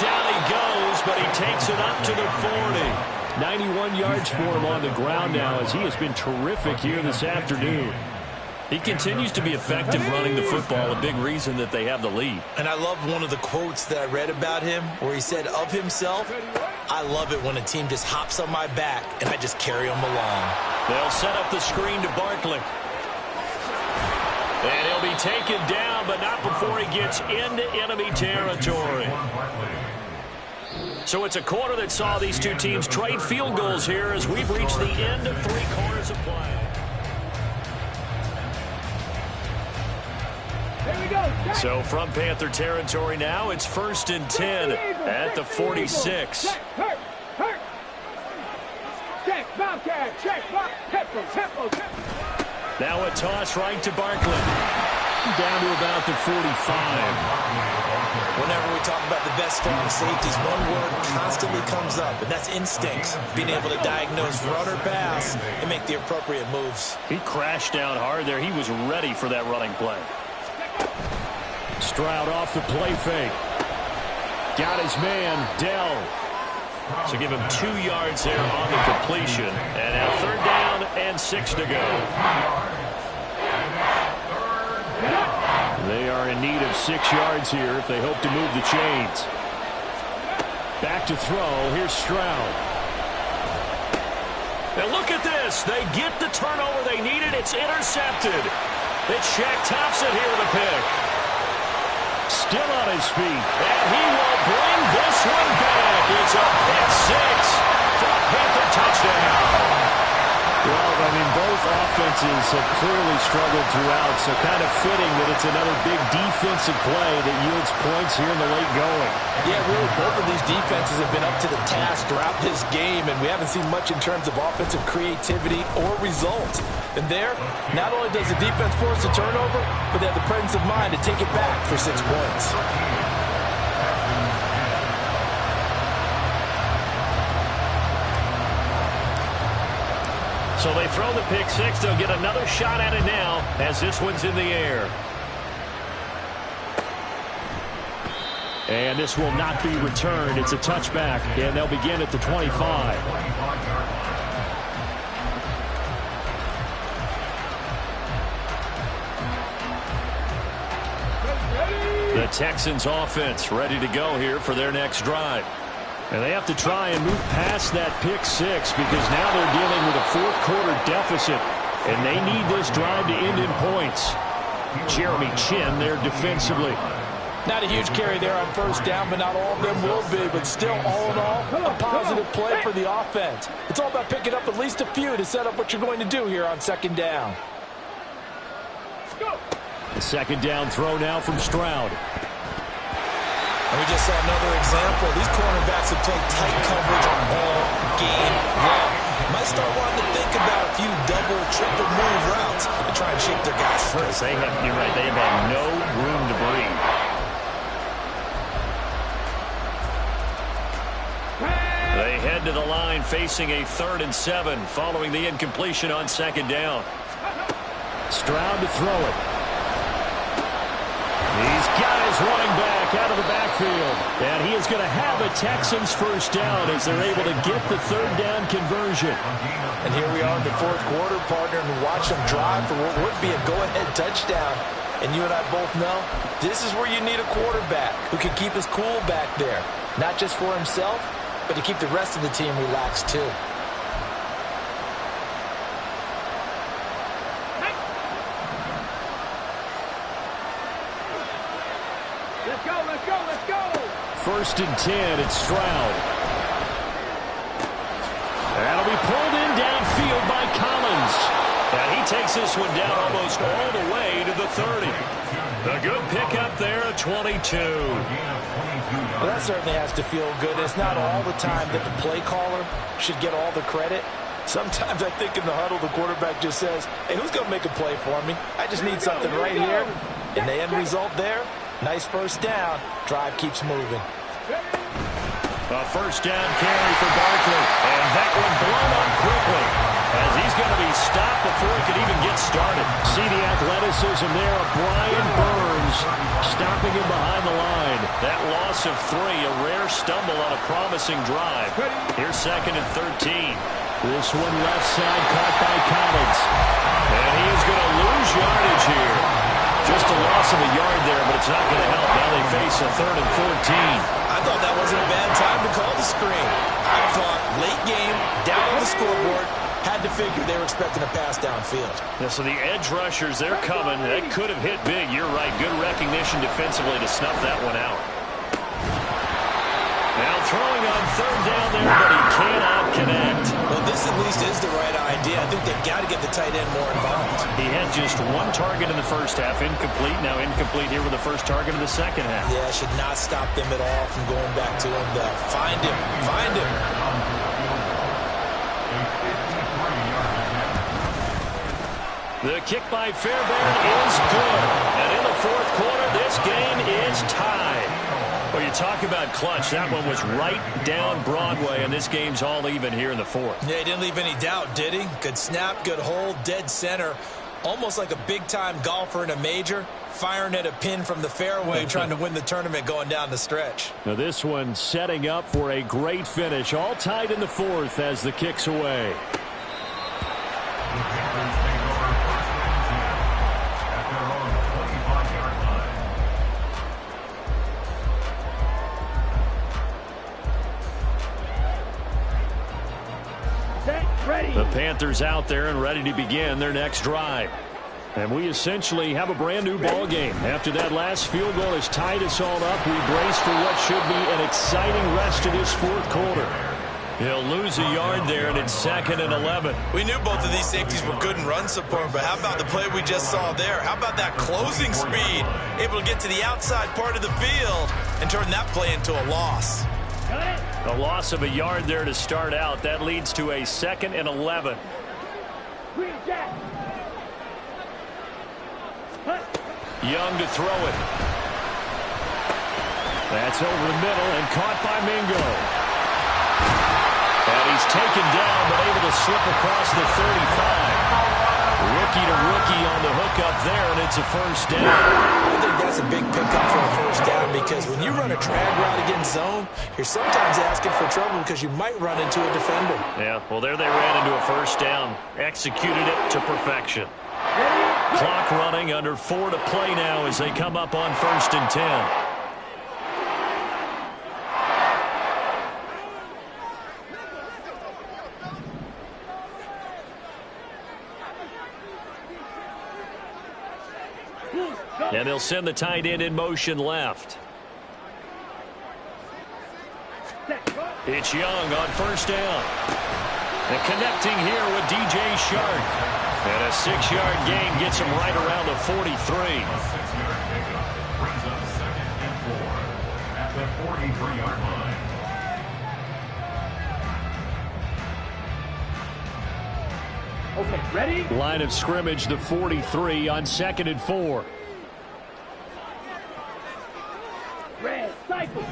down he goes, but he takes it up to the 40. 91 yards for him on the ground now as he has been terrific here this afternoon. He continues to be effective running the football, a big reason that they have the lead. And I love one of the quotes that I read about him where he said of himself, I love it when a team just hops on my back and I just carry them along. They'll set up the screen to Barkley. And he'll be taken down, but not before he gets into enemy territory. So it's a quarter that saw these two teams trade field goals here as we've reached the end of 3 quarters of play. So from Panther territory now, it's 1st and 10 at the 46. Hurt. Check, Bobcat, check, tempo. Now a toss right to Barkley. Down to about the 45. Whenever we talk about the best strong safeties, one word constantly comes up, and that's instincts. Being able to diagnose run or pass and make the appropriate moves. He crashed down hard there. He was ready for that running play. Stroud off the play fake. Got his man, Dell. So give him 2 yards there on the completion. And now 3rd down and 6 to go. They are in need of 6 yards here if they hope to move the chains. Back to throw. Here's Stroud. Now look at this. They get the turnover they needed. It's intercepted. It's Shaq Thompson here with a pick. Still on his feet. And he will bring this one back. It's a pick 6 for a Panther touchdown. Well, I mean, both offenses have clearly struggled throughout, so kind of fitting that it's another big defensive play that yields points here in the late going. Yeah, really, both of these defenses have been up to the task throughout this game, and we haven't seen much in terms of offensive creativity or results. And there, not only does the defense force a turnover, but they have the presence of mind to take it back for 6 points. So they throw the pick 6. They'll get another shot at it now as this one's in the air. And this will not be returned. It's a touchback, and they'll begin at the 25. The Texans offense ready to go here for their next drive. And they have to try and move past that pick 6 because now they're dealing with a 4th quarter deficit, and they need this drive to end in points. Jeremy Chin there defensively. Not a huge carry there on first down, but not all of them will be. But still, all in all, a positive play for the offense. It's all about picking up at least a few to set up what you're going to do here on second down. The second down throw now from Stroud. And we just saw another example. These cornerbacks have played tight coverage all game long. Might start wanting to think about a few double, triple move routes to try and shake their guys first. You're right. They have had no room to breathe. They head to the line facing a 3rd and 7 following the incompletion on second down. Stroud to throw it. He's got his running back out of the backfield. And he is going to have a Texans first down as they're able to get the 3rd down conversion. And here we are in the 4th quarter, partner, and watch them drive for what would be a go-ahead touchdown. And you and I both know this is where you need a quarterback who can keep his cool back there. Not just for himself, but to keep the rest of the team relaxed too. Let's go. 1st and 10, it's Stroud. That'll be pulled in downfield by Collins. And he takes this one down almost all the way to the 30. A good pickup there at 22. Well, that certainly has to feel good. It's not all the time that the play caller should get all the credit. Sometimes I think in the huddle the quarterback just says, hey, who's going to make a play for me? I just need something right here. And the end result there, nice first down. Drive keeps moving. A first down carry for Barkley. And that one blown up quickly as he's going to be stopped before he could even get started. See the athleticism there of Brian Burns stopping him behind the line. That loss of 3, a rare stumble on a promising drive. Here's 2nd and 13. This one left side caught by Collins. And he is going to lose yardage here. Just a loss of a yard there, but it's not going to help. Now they face a 3rd and 14. I thought that wasn't a bad time to call the screen. I thought late game, down on the scoreboard, had to figure they were expecting a pass downfield. Yeah, so the edge rushers, they're coming. That could have hit big. You're right. Good recognition defensively to snuff that one out. Now throwing on 3rd down there, but he cannot connect. Well, this at least is the right idea. I think they've got to get the tight end more involved. He had just 1 target in the first half, incomplete. Now incomplete here with the first target of the second half. Yeah, should not stop them at all from going back to him. Find him. Find him. The kick by Fairbairn is good. And in the 4th quarter, this game is tied. Well, you talk about clutch. That one was right down Broadway, and this game's all even here in the 4th. Yeah, he didn't leave any doubt, did he? Good snap, good hold, dead center. Almost like a big-time golfer in a major, firing at a pin from the fairway, trying to win the tournament going down the stretch. Now this one setting up for a great finish. All tied in the 4th as the kick's away. The Panthers out there and ready to begin their next drive. And we essentially have a brand new ball game. After that last field goal has tied us all up, we brace for what should be an exciting rest of this 4th quarter. He'll lose a yard there, and it's 2nd and 11. We knew both of these safeties were good in run support, but how about the play we just saw there? How about that closing speed? Able to get to the outside part of the field and turn that play into a loss. A loss of a yard there to start out. That leads to a 2nd and 11. Young to throw it. That's over the middle and caught by Mingo. And he's taken down but able to slip across the 35. Rookie to rookie on the hookup there, and it's a first down. I think that's a big pickup for a first down because when you run a drag route against zone, you're sometimes asking for trouble because you might run into a defender. Yeah, well, there they ran into a first down. Executed it to perfection. Clock running, under 4 to play now as they come up on 1st and 10. And they'll send the tight end in motion left. It's Young on first down. And connecting here with DJ Shark. And a 6-yard gain gets him right around the 43. A 6-yard pickup brings up 2nd and 4 at the 43-yard line. Okay, ready? Line of scrimmage, the 43 on 2nd and 4. Red, cycle.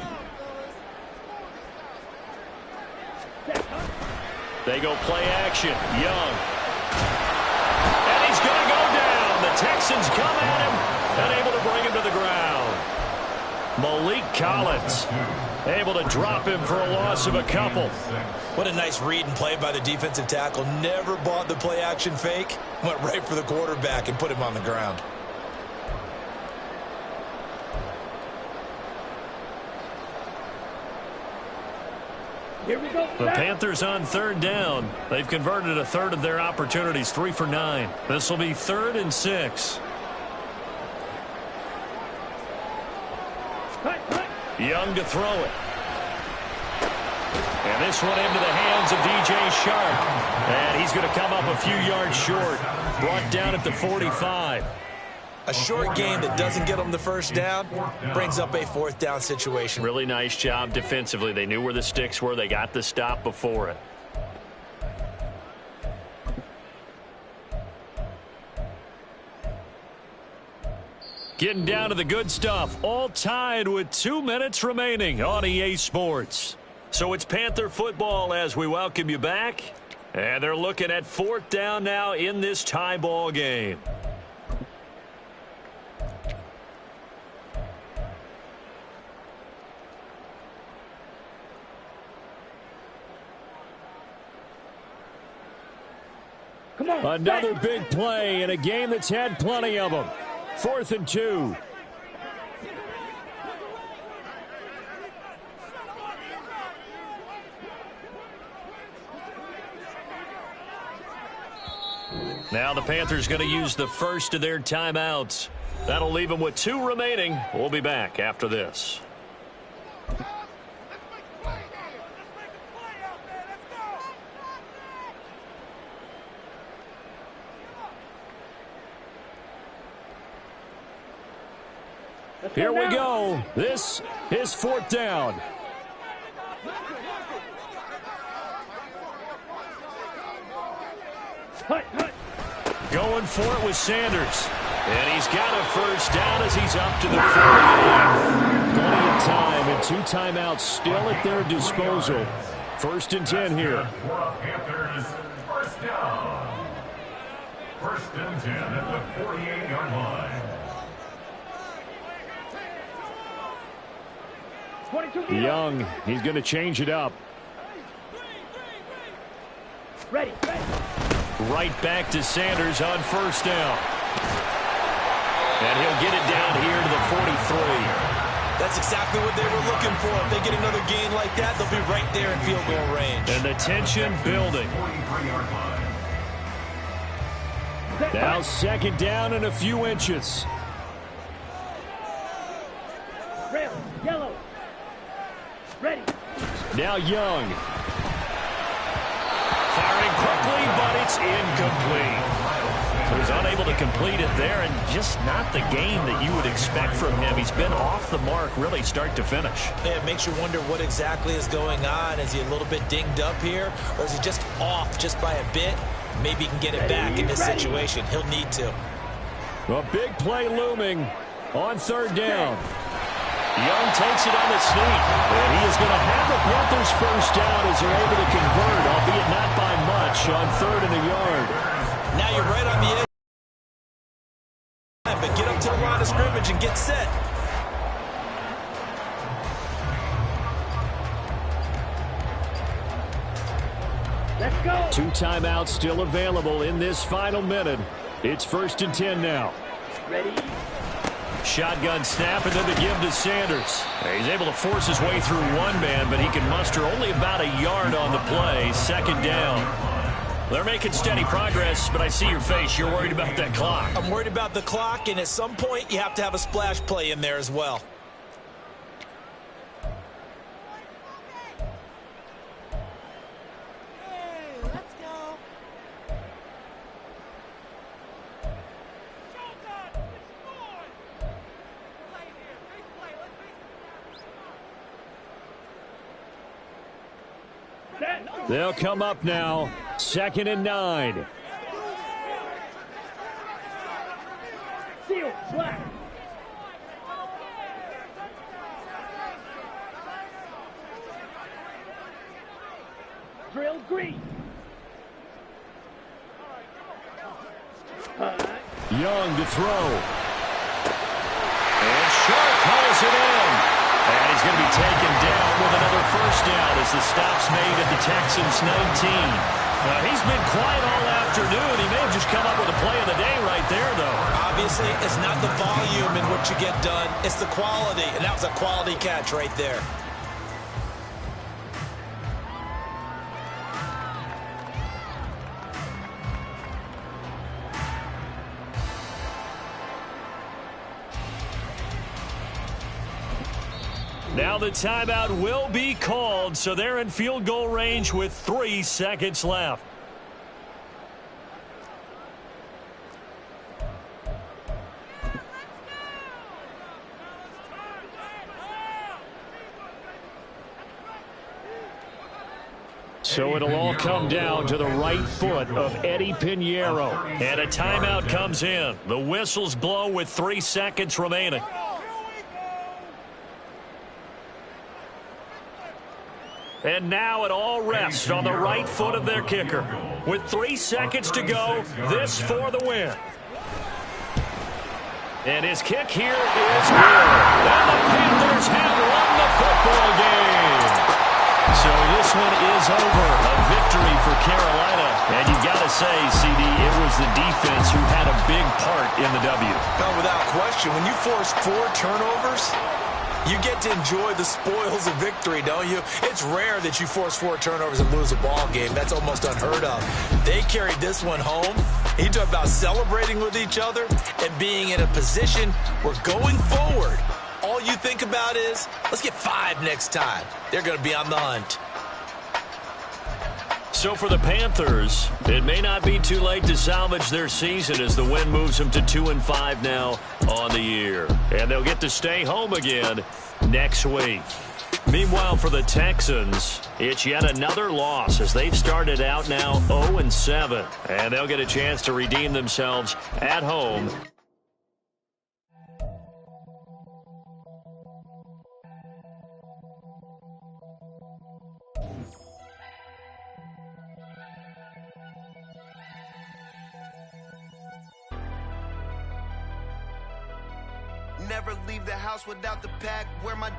They go play action. Young. And he's going to go down. The Texans come at him, unable to bring him to the ground. Malik Collins able to drop him for a loss of a couple. What a nice read and play by the defensive tackle. Never bought the play action fake. Went right for the quarterback and put him on the ground. Here we go. The Panthers on 3rd down. They've converted a third of their opportunities, 3 for 9. This will be 3rd and 6. Young to throw it. And this one into the hands of DJ Shark. And he's going to come up a few yards short. Brought down at the 45. A short game that doesn't get them the first down brings up a 4th down situation. Really nice job defensively. They knew where the sticks were. They got the stop before it. Getting down to the good stuff. All tied with 2 minutes remaining on EA Sports. So it's Panther football as we welcome you back. And they're looking at 4th down now in this tie ball game. Another big play in a game that's had plenty of them. 4th and 2. Now the Panthers going to use the first of their timeouts. That'll leave them with 2 remaining. We'll be back after this. Here we go. This is 4th down. Going for it with Sanders. And he's got a first down as he's up to the 48. Plenty of time and 2 timeouts still at their disposal. 1st and 10 here. Panthers, first down. 1st and 10 at the 48-yard line. Young, he's going to change it up. Ready. Right back to Sanders on first down. And he'll get it down here to the 43. That's exactly what they were looking for. If they get another gain like that, they'll be right there in field goal range. And the tension building. Now 2nd down and a few inches. Red, yellow. Ready. Now Young. Firing quickly, but it's incomplete. He was unable to complete it there, and just not the game that you would expect from him. He's been off the mark really start to finish. Yeah, it makes you wonder what exactly is going on. Is he a little bit dinged up here, or is he just off just by a bit? Maybe he can get it back in this situation. He'll need to. A big play looming on 3rd down. Young takes it on the sneak, and he is going to have the Panthers first down as they're able to convert, albeit not by much, on 3rd and a yard. Now you're right on the edge, but get up to the line of scrimmage and get set. Let's go. 2 timeouts still available in this final minute. It's 1st and 10 now. Ready. Shotgun snap, and then the give to Sanders. He's able to force his way through one man, but he can muster only about a yard on the play. 2nd down. They're making steady progress, but I see your face. You're worried about that clock. I'm worried about the clock, and at some point, you have to have a splash play in there as well. They'll come up now, 2nd and 9. Seal, slack. Drill green. Young to throw. And Sharp pulls it in. And he's going to be taken down with another first down as the stop's made at the Texans 19. He's been quiet all afternoon. He may have just come up with a play of the day right there, though. Obviously, it's not the volume in what you get done. It's the quality, and that was a quality catch right there. Now the timeout will be called, so they're in field goal range with 3 seconds left. So it'll all come down to the right foot of Eddie Pinheiro. And a timeout comes in. The whistles blow with 3 seconds remaining. And now it all rests on the right foot of their kicker. With 3 seconds to go, this for the win. And his kick here is good. And the Panthers have won the football game. So this one is over. A victory for Carolina. And you've got to say, CD, it was the defense who had a big part in the W. No, without question. When you force 4 turnovers, you get to enjoy the spoils of victory, don't you? It's rare that you force 4 turnovers and lose a ball game. That's almost unheard of. They carried this one home. You talk about celebrating with each other and being in a position where going forward, all you think about is, let's get 5 next time. They're going to be on the hunt. So for the Panthers, it may not be too late to salvage their season as the win moves them to 2-5 now on the year. And they'll get to stay home again next week. Meanwhile, for the Texans, it's yet another loss as they've started out now 0-7. And they'll get a chance to redeem themselves at home. Never leave the house without the pack. Where my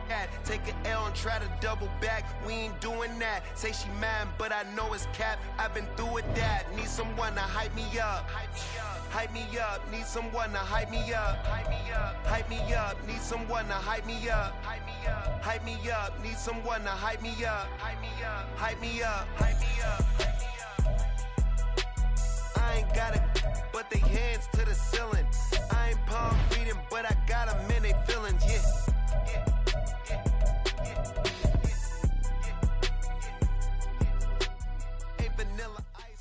at? Take an L and try to double back. We ain't doing that. Say she mad, but I know it's cap. I've been through with that. Need someone to hype me up. Hype me up. Need someone to hype me up. Hype me up. Hype me up. Need someone to hype me up. Hype me up. Hype me up. Need someone to hype me up. Hype me up. Hype me up. Hype me up. I ain't got it, but they hands to the